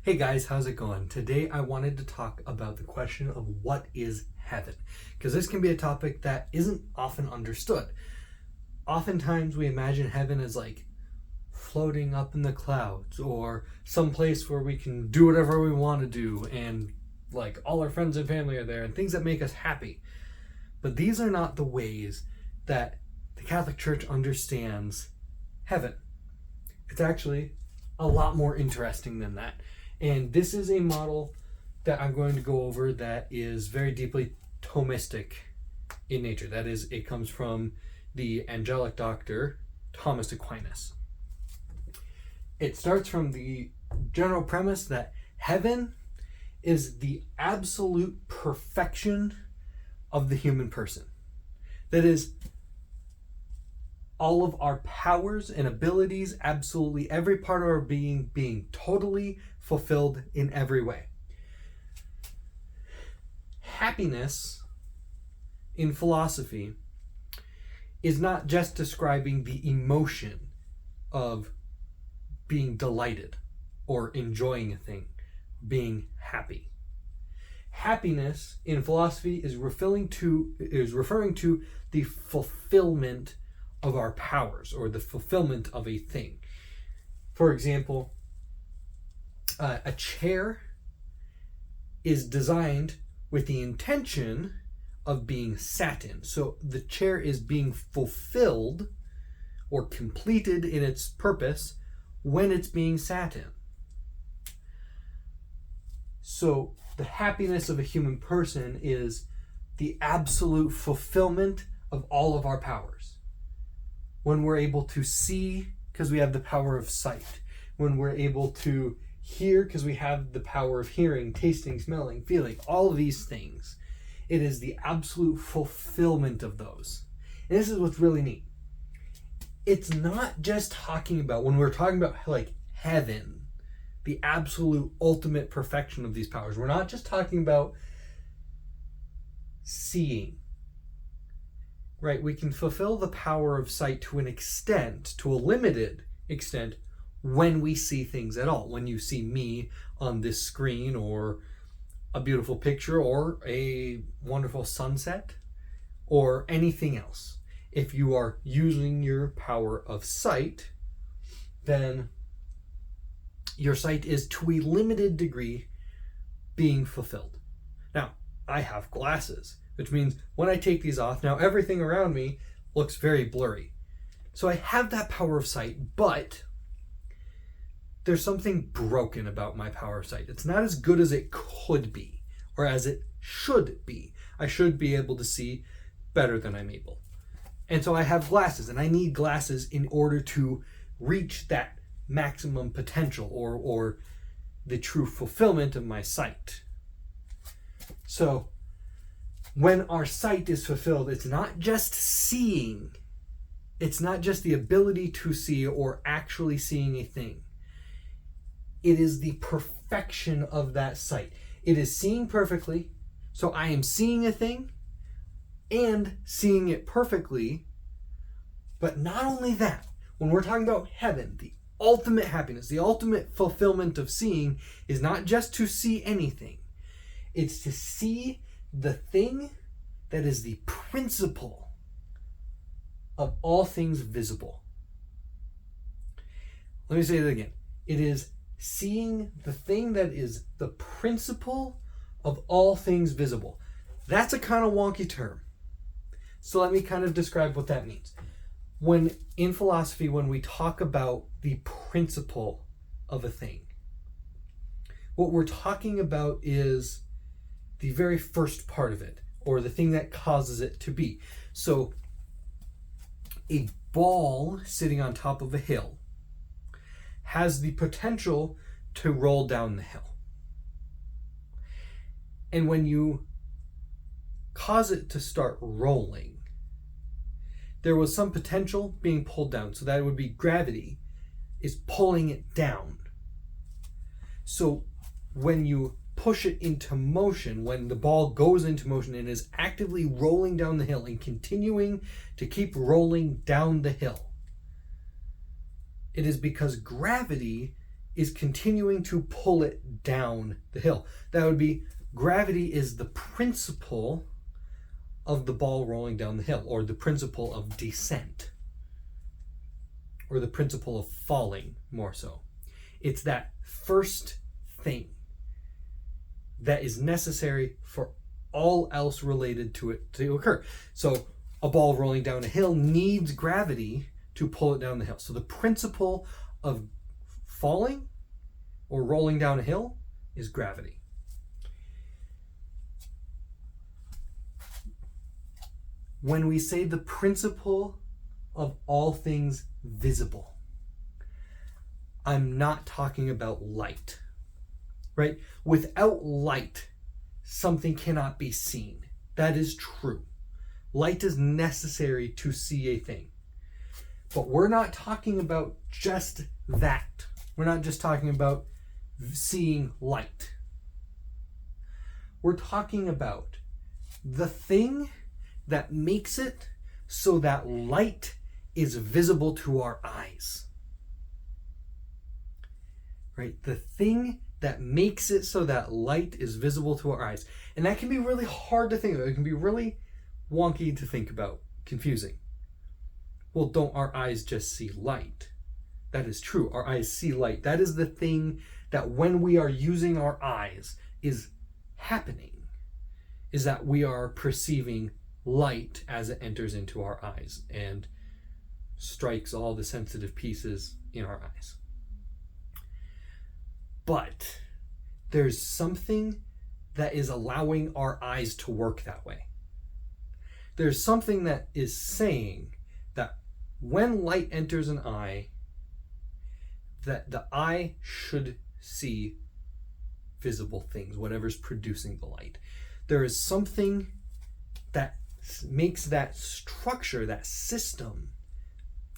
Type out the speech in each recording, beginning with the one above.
Hey guys, how's it going? Today I wanted to talk about the question of what is heaven, because this can be a topic that isn't often understood. Oftentimes we imagine heaven as like floating up in the clouds or some place where we can do whatever we want to do and like all our friends and family are there and things that make us happy. But these are not the ways that the Catholic Church understands heaven. It's actually a lot more interesting than that. And this is a model that I'm going to go over that is very deeply Thomistic in nature. That is, it comes from the angelic doctor, Thomas Aquinas. It starts from the general premise that heaven is the absolute perfection of the human person. That is, all of our powers and abilities, absolutely every part of our being totally fulfilled in every way. Happiness in philosophy is not just describing the emotion of being delighted or enjoying a thing, being happy. Happiness in philosophy is referring to the fulfillment of our powers or the fulfillment of a thing. For example, a chair is designed with the intention of being sat in. So the chair is being fulfilled or completed in its purpose when it's being sat in. So the happiness of a human person is the absolute fulfillment of all of our powers. When we're able to see because we have the power of sight. When we're able to hear because we have the power of hearing, tasting, smelling, feeling, all of these things. It is the absolute fulfillment of those. And this is what's really neat. It's not just talking about, when we're talking about like heaven, the absolute ultimate perfection of these powers, we're not just talking about seeing. Right, we can fulfill the power of sight to an extent, to a limited extent, when we see things at all. When you see me on this screen, or a beautiful picture, or a wonderful sunset, or anything else. If you are using your power of sight, then your sight is to a limited degree being fulfilled. Now, I have glasses, which means when I take these off, now everything around me looks very blurry. So I have that power of sight, but there's something broken about my power of sight. It's not as good as it could be, or as it should be. I should be able to see better than I'm able. And so I have glasses, and I need glasses in order to reach that maximum potential or the true fulfillment of my sight. So when our sight is fulfilled, it's not just seeing. It's not just the ability to see or actually seeing a thing. It is the perfection of that sight. It is seeing perfectly. So I am seeing a thing and seeing it perfectly. But not only that, when we're talking about heaven, the ultimate happiness, the ultimate fulfillment of seeing is not just to see anything. It's to see the thing that is the principle of all things visible. Let me say that again. It is seeing the thing that is the principle of all things visible. That's a kind of wonky term. So let me kind of describe what that means. When in philosophy, when we talk about the principle of a thing, what we're talking about is the very first part of it, or the thing that causes it to be. So a ball sitting on top of a hill has the potential to roll down the hill. And when you cause it to start rolling, there was some potential being pulled down. So that would be gravity is pulling it down. So when you push it into motion, when the ball goes into motion and is actively rolling down the hill and continuing to keep rolling down the hill, it is because gravity is continuing to pull it down the hill. That would be gravity is the principle of the ball rolling down the hill, or the principle of descent, or the principle of falling, more so. It's that first thing that is necessary for all else related to it to occur. So a ball rolling down a hill needs gravity to pull it down the hill. So the principle of falling or rolling down a hill is gravity. When we say the principle of all things visible, I'm not talking about light, right? Without light, something cannot be seen. That is true. Light is necessary to see a thing. But we're not talking about just that. We're not just talking about seeing light. We're talking about the thing that makes it so that light is visible to our eyes. Right? The thing that makes it so that light is visible to our eyes. And that can be really hard to think about. It can be really wonky to think about, confusing. Well, don't our eyes just see light? That is true. Our eyes see light. That is the thing that when we are using our eyes is happening, is that we are perceiving light as it enters into our eyes and strikes all the sensitive pieces in our eyes. But there's something that is allowing our eyes to work that way. There's something that is saying that when light enters an eye, that the eye should see visible things, whatever's producing the light. There is something that makes that structure, that system,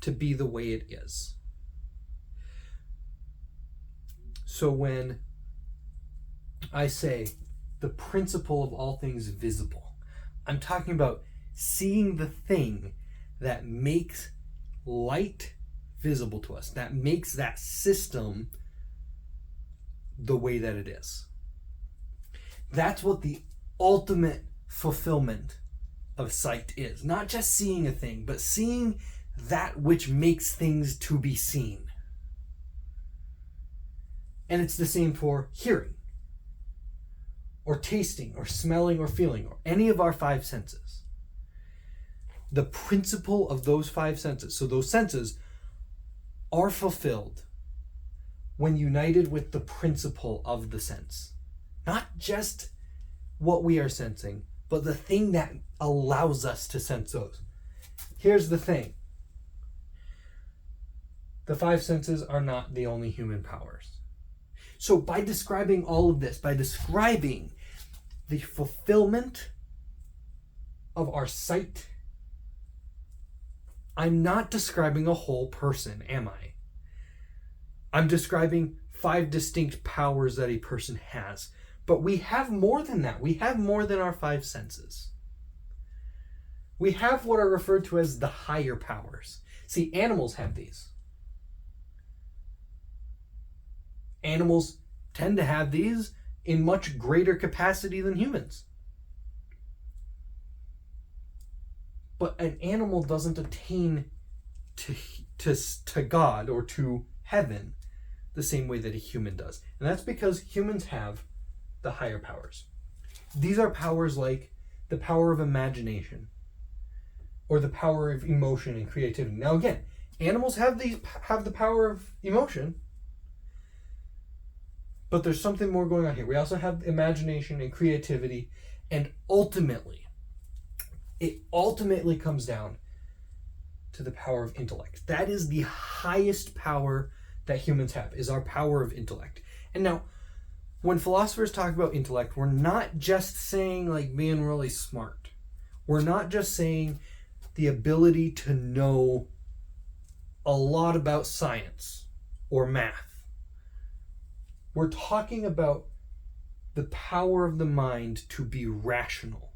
to be the way it is. So when I say the principle of all things visible, I'm talking about seeing the thing that makes light visible to us, that makes that system the way that it is. That's what the ultimate fulfillment of sight is. Not just seeing a thing, but seeing that which makes things to be seen. And it's the same for hearing, or tasting, or smelling, or feeling, or any of our five senses. The principle of those five senses, so those senses are fulfilled when united with the principle of the sense. Not just what we are sensing, but the thing that allows us to sense those. Here's the thing. The five senses are not the only human powers. So by describing all of this, by describing the fulfillment of our sight, I'm not describing a whole person, am I? I'm describing five distinct powers that a person has. But we have more than that. We have more than our five senses. We have what are referred to as the higher powers. See, animals have these. Animals tend to have these in much greater capacity than humans. But an animal doesn't attain to God or to heaven the same way that a human does. And that's because humans have the higher powers. These are powers like the power of imagination or the power of emotion and creativity. Now again, animals have the power of emotion, but there's something more going on here. We also have imagination and creativity, and it ultimately comes down to the power of intellect. That is the highest power that humans have, is our power of intellect. And now, when philosophers talk about intellect, we're not just saying like being really smart. We're not just saying the ability to know a lot about science or math. We're talking about the power of the mind to be rational,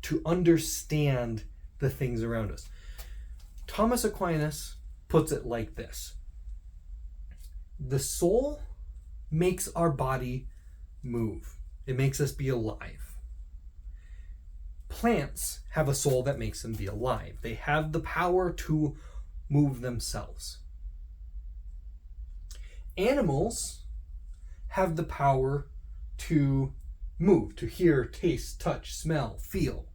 to understand the things around us. Thomas Aquinas puts it like this. The soul makes our body move. It makes us be alive. Plants have a soul that makes them be alive. They have the power to move themselves. Animals have the power to move, to hear, taste, touch, smell, feel,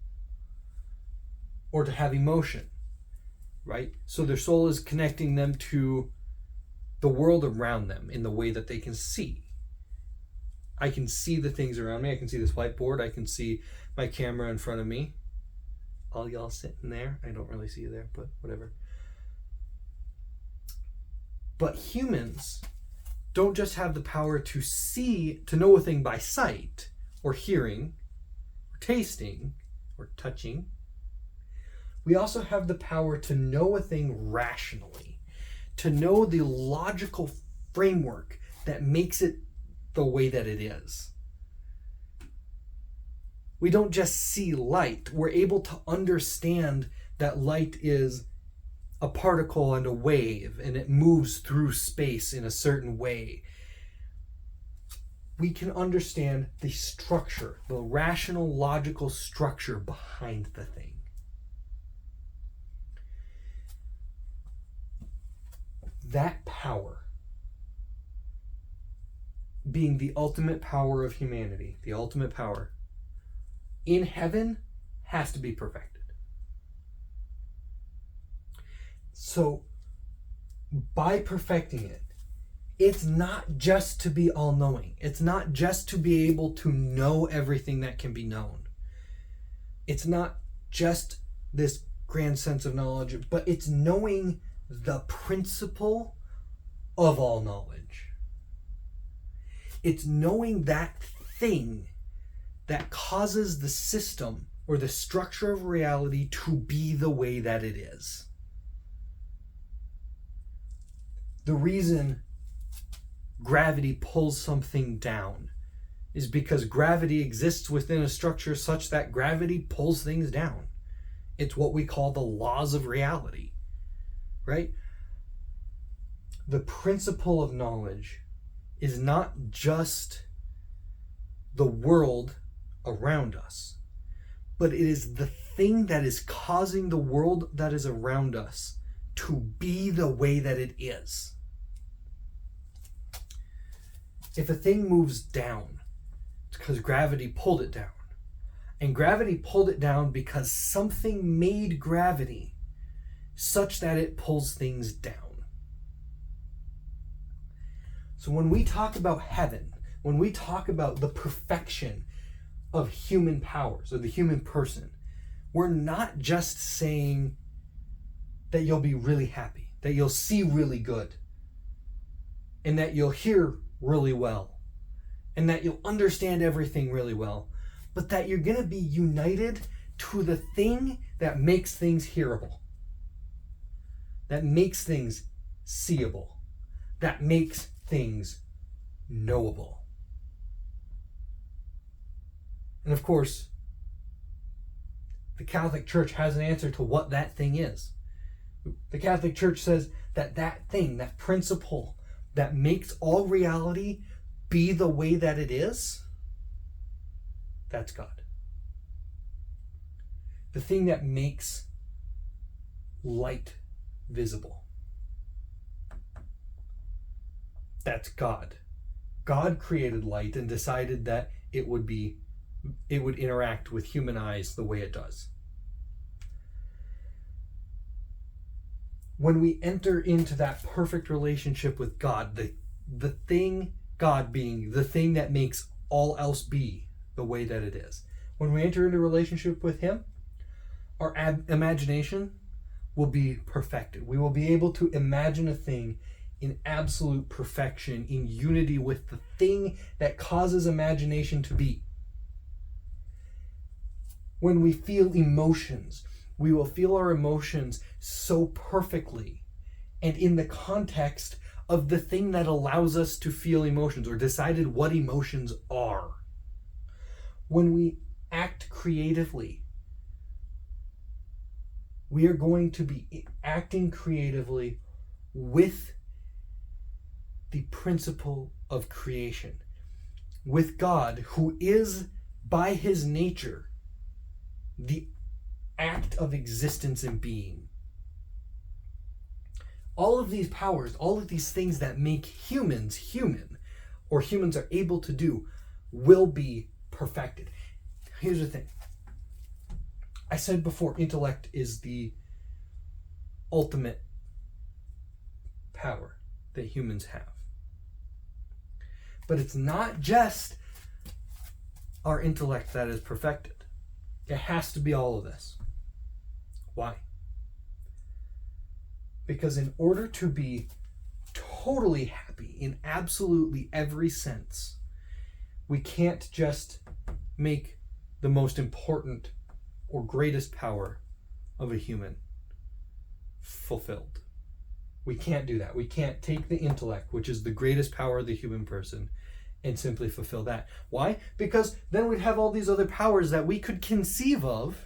or to have emotion, right? So their soul is connecting them to the world around them in the way that they can see. I can see the things around me. I can see this whiteboard. I can see my camera in front of me. All y'all sitting there. I don't really see you there, but whatever. But humans don't just have the power to see, to know a thing by sight, or hearing, or tasting, or touching. We also have the power to know a thing rationally, to know the logical framework that makes it the way that it is. We don't just see light. We're able to understand that light is a particle and a wave, and it moves through space in a certain way. We can understand the structure, the rational, logical structure behind the thing. That power, being the ultimate power of humanity, the ultimate power in heaven, has to be perfected. So by perfecting it, it's not just to be all-knowing. It's not just to be able to know everything that can be known. It's not just this grand sense of knowledge, but it's knowing the principle of all knowledge. It's knowing that thing that causes the system or the structure of reality to be the way that it is. The reason gravity pulls something down is because gravity exists within a structure such that gravity pulls things down. It's what we call the laws of reality, right? The principle of knowledge is not just the world around us, but it is the thing that is causing the world that is around us to be the way that it is. If a thing moves down, it's because gravity pulled it down. And gravity pulled it down because something made gravity such that it pulls things down. So when we talk about heaven, when we talk about the perfection of human powers or the human person, we're not just saying that you'll be really happy, that you'll see really good, and that you'll hear really well, and that you'll understand everything really well, but that you're going to be united to the thing that makes things hearable, that makes things seeable, that makes things knowable. And of course, the Catholic Church has an answer to what that thing is. The Catholic Church says that that thing, that principle that makes all reality be the way that it is, that's God. The thing that makes light visible, that's God. God created light and decided that it would interact with human eyes the way it does. When we enter into that perfect relationship with God, the thing, God being the thing that makes all else be the way that it is, when we enter into a relationship with Him, our imagination will be perfected. We will be able to imagine a thing in absolute perfection, in unity with the thing that causes imagination to be. When we feel emotions, we will feel our emotions so perfectly and in the context of the thing that allows us to feel emotions or decided what emotions are. When we act creatively, we are going to be acting creatively with the principle of creation. With God, who is by his nature the act of existence and being. All of these powers, all of these things that make humans human, or humans are able to do, will be perfected. Here's the thing. I said before, intellect is the ultimate power that humans have. But it's not just our intellect that is perfected. It has to be all of this. Why? Because in order to be totally happy in absolutely every sense, we can't just make the most important or greatest power of a human fulfilled. We can't do that. We can't take the intellect, which is the greatest power of the human person, and simply fulfill that. Why? Because then we'd have all these other powers that we could conceive of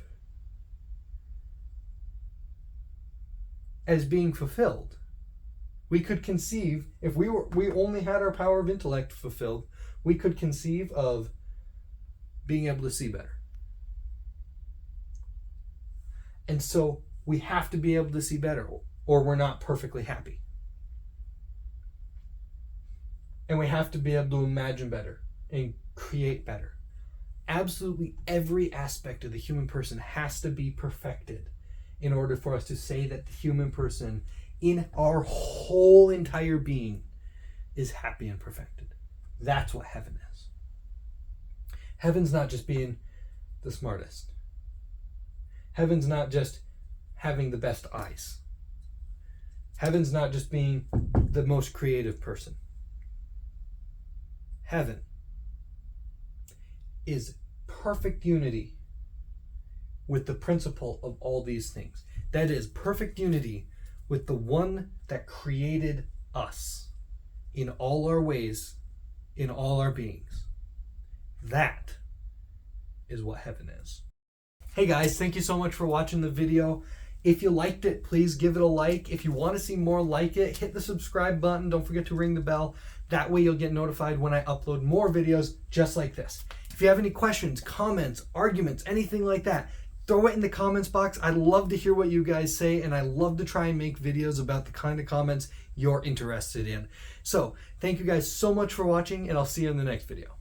as being fulfilled. We could conceive, if we only had our power of intellect fulfilled, we could conceive of being able to see better. And so we have to be able to see better, or we're not perfectly happy. And we have to be able to imagine better and create better. Absolutely every aspect of the human person has to be perfected in order for us to say that the human person in our whole entire being is happy and perfected. That's what heaven is. Heaven's not just being the smartest. Heaven's not just having the best eyes. Heaven's not just being the most creative person. Heaven is perfect unity with the principle of all these things. That is perfect unity with the one that created us in all our ways, in all our beings. That is what heaven is. Hey guys, thank you so much for watching the video. If you liked it, please give it a like. If you want to see more like it, hit the subscribe button. Don't forget to ring the bell. That way you'll get notified when I upload more videos just like this. If you have any questions, comments, arguments, anything like that, throw it in the comments box. I'd love to hear what you guys say, and I love to try and make videos about the kind of comments you're interested in. So, thank you guys so much for watching, and I'll see you in the next video.